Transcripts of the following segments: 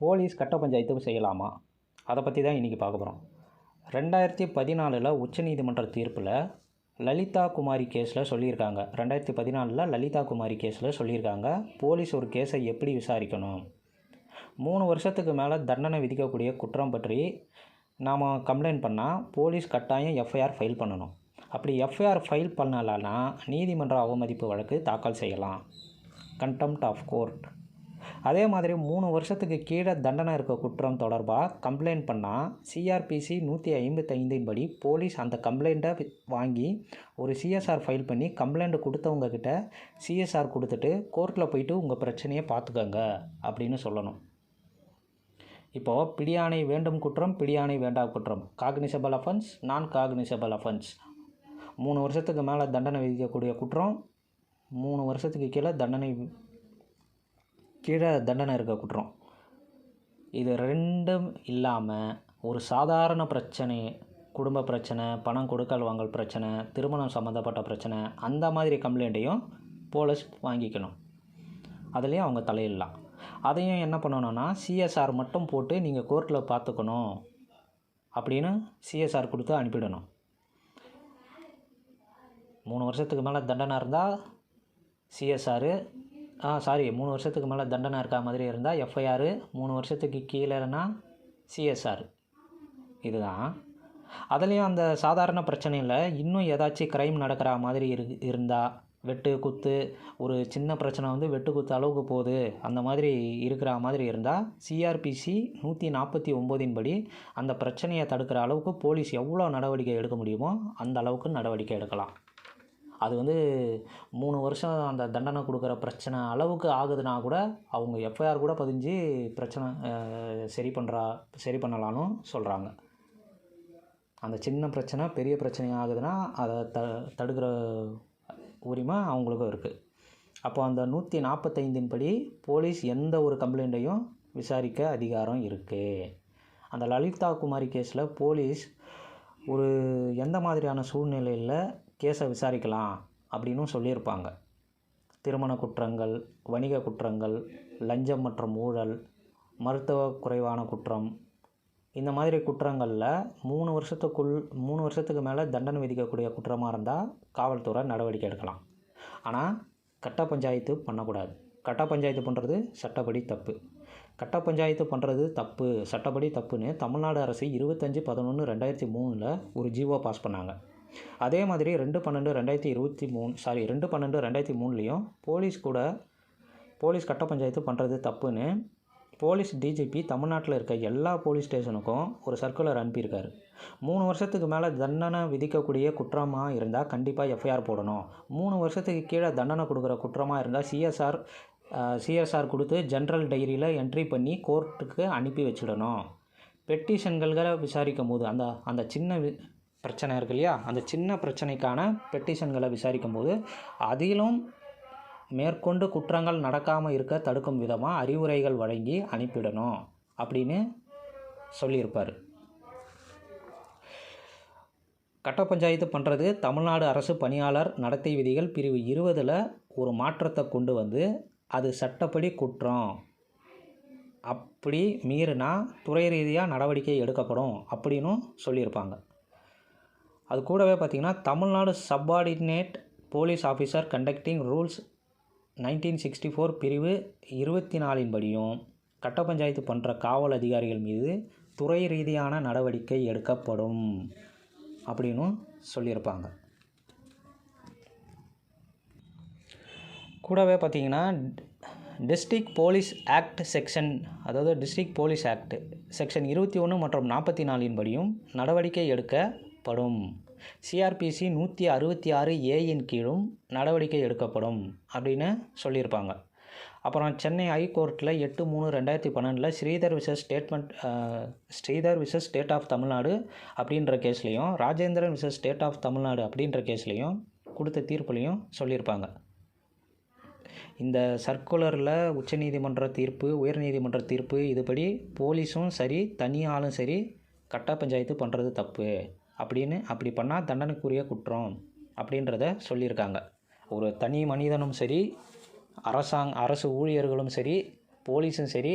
Police கட்ட பஞ்சாயத்து செய்யலாமா? அதை பற்றி தான் இன்றைக்கி பார்க்க போகிறோம். 2014 உச்சநீதிமன்ற தீர்ப்பில் லலிதா குமாரி கேஸில் சொல்லியிருக்காங்க. 2014 லலிதா குமாரி கேஸில் சொல்லியிருக்காங்க, போலீஸ் ஒரு கேஸை எப்படி விசாரிக்கணும், 3 வருஷத்துக்கு மேலே தண்டனை விதிக்கக்கூடிய குற்றம் பற்றி நாம் கம்ப்ளைண்ட் பண்ணால் போலீஸ் கட்டாயம் எஃப்ஐஆர் ஃபைல் பண்ணணும். அப்படி எஃப்ஐஆர் ஃபைல் பண்ணலைன்னா நீதிமன்ற அவமதிப்பு வழக்கு தாக்கல் செய்யலாம், கண்டெம்ப்ட் ஆஃப் கோர்ட். அதே மாதிரி 3 வருஷத்துக்கு கீழே தண்டனை இருக்க குற்றம் தொடர்பாக கம்ப்ளைண்ட் பண்ணால் சிஆர்பிசி 155 படி போலீஸ் அந்த கம்ப்ளைண்ட்டை வாங்கி ஒரு சிஎஸ்ஆர் ஃபைல் பண்ணி கம்ப்ளைண்ட் கொடுத்தவங்கக்கிட்ட சிஎஸ்ஆர் கொடுத்துட்டு கோர்ட்டில் போயிட்டு உங்கள் பிரச்சனையை பார்த்துக்கோங்க அப்படின்னு சொல்லணும். இப்போது பிடியாணை வேண்டும் குற்றம், பிடியாணை வேண்டா குற்றம், காக்னிசபிள் அஃபென்ஸ், நான் காக்னிசபிள் அஃபென்ஸ். 3 வருஷத்துக்கு மேலே தண்டனை விதிக்கக்கூடிய குற்றம், 3 வருஷத்துக்கு கீழே தண்டனை இருக்க குற்றம். இது ரெண்டும் இல்லாமல் ஒரு சாதாரண பிரச்சனை, குடும்ப பிரச்சனை, பணம் கொடுக்கல் வாங்கல் பிரச்சனை, திருமணம் சம்மந்தப்பட்ட பிரச்சனை, அந்த மாதிரி கம்ப்ளைண்ட்டையும் போலீஸ் வாங்கிக்கணும். அதுலேயும் அவங்க தலையிடலாம். அதையும் என்ன பண்ணணும்னா சிஎஸ்ஆர் மட்டும் போட்டு நீங்கள் கோர்ட்டில் பார்த்துக்கணும் அப்படின்னு சிஎஸ்ஆர் கொடுத்து அனுப்பிடணும். 3 வருஷத்துக்கு மேலே தண்டனை இருந்தால் சிஎஸ்ஆர், 3 வருஷத்துக்கு மேலே தண்டனை இருக்கா மாதிரி இருந்தால் எஃப்ஐஆர், 3 வருஷத்துக்கு கீழேனா சிஎஸ்ஆர். இதுதான். அதுலேயும் அந்த சாதாரண பிரச்சனையில் இன்னும் ஏதாச்சும் க்ரைம் நடக்கிற மாதிரி இருந்தால், வெட்டு குத்து, ஒரு சின்ன பிரச்சனை வந்து வெட்டு குத்து அளவுக்கு போகுது, அந்த மாதிரி இருக்கிற மாதிரி இருந்தால் சிஆர்பிசி 149 படி அந்த பிரச்சனையை தடுக்கிற அளவுக்கு போலீஸ் எவ்வளோ நடவடிக்கை எடுக்க முடியுமோ அந்த அளவுக்கு நடவடிக்கை எடுக்கலாம். அது வந்து 3 வருஷம் அந்த தண்டனை கொடுக்குற பிரச்சனை அளவுக்கு ஆகுதுன்னா கூட அவங்க எஃப்ஐஆர் கூட பதிஞ்சு பிரச்சனை சரி பண்ணலான்னு சொல்கிறாங்க. அந்த சின்ன பிரச்சனை பெரிய பிரச்சனை ஆகுதுன்னா அதை தடுக்கிற உரிமை அவங்களுக்கும் இருக்குது. அப்போ அந்த 145 படி போலீஸ் எந்த ஒரு கம்ப்ளைண்ட்டையும் விசாரிக்க அதிகாரம் இருக்குது. அந்த லலிதா குமாரி கேஸில் போலீஸ் ஒரு எந்த மாதிரியான சூழ்நிலையில் கேஸை விசாரிக்கலாம் அப்படின்னு சொல்லியிருப்பாங்க. திருமண குற்றங்கள், வணிக குற்றங்கள், லஞ்சம் மற்றும் ஊழல், மருத்துவ குறைவான குற்றம், இந்த மாதிரி குற்றங்களில் 3 வருஷத்துக்கு மேலே தண்டனை விதிக்கக்கூடிய குற்றமாக இருந்தால் காவல்துறை நடவடிக்கை எடுக்கலாம். ஆனால் கட்ட பஞ்சாயத்து பண்ணக்கூடாது. கட்ட பஞ்சாயத்து பண்ணுறது சட்டப்படி தப்பு. கட்ட பஞ்சாயத்து பண்ணுறது தப்பு, சட்டப்படி தப்புன்னு தமிழ்நாடு அரசு 25/11/2003 ஒரு ஜிஓ பாஸ் பண்ணாங்க. அதே மாதிரி 2/12/2023 போலீஸ் கட்ட பஞ்சாயத்து பண்ணுறது தப்புன்னு போலீஸ் டிஜிபி தமிழ்நாட்டில் இருக்க எல்லா போலீஸ் ஸ்டேஷனுக்கும் ஒரு சர்க்குலர் அனுப்பியிருக்காரு. 3 வருஷத்துக்கு மேலே தண்டனை விதிக்கக்கூடிய குற்றமாக இருந்தால் கண்டிப்பாக எஃப்ஐஆர் போடணும். 3 வருஷத்துக்கு கீழே தண்டனை கொடுக்குற குற்றமாக இருந்தால் சிஎஸ்ஆர் கொடுத்து ஜென்ரல் டைரியில் என்ட்ரி பண்ணி கோர்ட்டுக்கு அனுப்பி வச்சிடணும். பெட்டிஷன்களை விசாரிக்கும் போது அந்த சின்ன பிரச்சனை இருக்கு இல்லையா, அந்த சின்ன பிரச்சனைக்கான பெட்டிஷன்களை விசாரிக்கும் போது அதிலும் மேற்கொண்டு குற்றங்கள் நடக்காமல் இருக்க தடுக்கும் விதமாக அறிவுரைகள் வழங்கி அனுப்பிடணும் அப்படின்னு சொல்லியிருப்பார். கட்ட பஞ்சாயத்து பண்ணுறது தமிழ்நாடு அரசு பணியாளர் நடத்தை விதிகள் பிரிவு 20 ஒரு மாற்றத்தை கொண்டு வந்து அது சட்டப்படி குற்றம், அப்படி மீறினா துறை ரீதியாக நடவடிக்கை எடுக்கப்படும் அப்படின்னு சொல்லியிருப்பாங்க. அது கூடவே பார்த்திங்கன்னா Tamil Nadu subordinate police officer conducting rules 1964 பிரிவு 24 படியும் கட்ட பஞ்சாயத்து பண்ணுற காவல் அதிகாரிகள் மீது துறை ரீதியான நடவடிக்கை எடுக்கப்படும் அப்படின்னு சொல்லியிருப்பாங்க. கூடவே பார்த்திங்கன்னா டிஸ்ட்ரிக்ட் போலீஸ் ஆக்ட் செக்ஷன் 21 மற்றும் 44 படியும் நடவடிக்கை எடுக்கப்படும். சிஆர்பிசி 166A கீழும் நடவடிக்கை எடுக்கப்படும் அப்படின்னு சொல்லியிருப்பாங்க. அப்புறம் சென்னை ஹைகோர்ட்டில் 8/3/2012 Sridhar versus state of Tamil Nadu அப்படின்ற கேஸ்லேயும், Rajendran versus state of Tamil Nadu அப்படின்ற கேஸ்லேயும் கொடுத்த தீர்ப்புலையும் சொல்லியிருப்பாங்க. இந்த சர்க்குலரில் உச்சநீதிமன்ற தீர்ப்பு, உயர்நீதிமன்ற தீர்ப்பு இதுபடி போலீஸும் சரி தனியாலும் சரி கட்ட பஞ்சாயத்து பண்ணுறது தப்பு அப்படின்னு, அப்படி பண்ணால் தண்டனைக்குரிய குற்றம் அப்படின்றத சொல்லியிருக்காங்க. ஒரு தனி மனிதனும் சரி, அரசு ஊழியர்களும் சரி, போலீஸும் சரி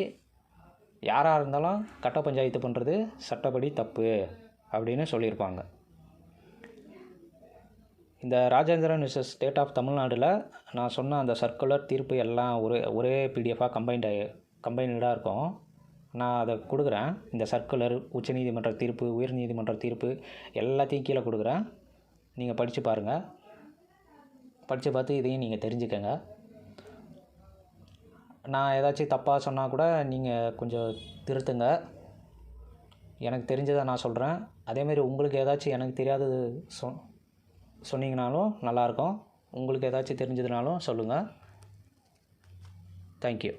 யாராக இருந்தாலும் கட்ட பஞ்சாயத்து பண்ணுறது சட்டப்படி தப்பு அப்படின்னு சொல்லியிருப்பாங்க. இந்த ராஜேந்திரன் விசஸ் ஸ்டேட் ஆஃப் தமிழ்நாடில் நான் சொன்ன அந்த சர்க்குலர் தீர்ப்பு எல்லாம் ஒரே பிடிஎஃபாக கம்பைன்டாக இருக்கும். நான் அதை கொடுக்குறேன். இந்த சர்க்குலர், உச்சநீதிமன்ற தீர்ப்பு, உயர்நீதிமன்ற தீர்ப்பு எல்லாத்தையும் கீழே கொடுக்குறேன். நீங்கள் படித்து பாருங்கள். படித்து பார்த்து இதையும் நீங்கள் தெரிஞ்சுக்கங்க. நான் ஏதாச்சும் தப்பாக சொன்னால் கூட நீங்கள் கொஞ்சம் திருத்துங்க. எனக்கு தெரிஞ்சதை நான் சொல்கிறேன். அதேமாரி உங்களுக்கு ஏதாச்சும் எனக்கு தெரியாதது சொன்னீங்கனாலும் நல்லாயிருக்கும். உங்களுக்கு ஏதாச்சும் தெரிஞ்சதுனாலும் சொல்லுங்கள். தேங்க்யூ.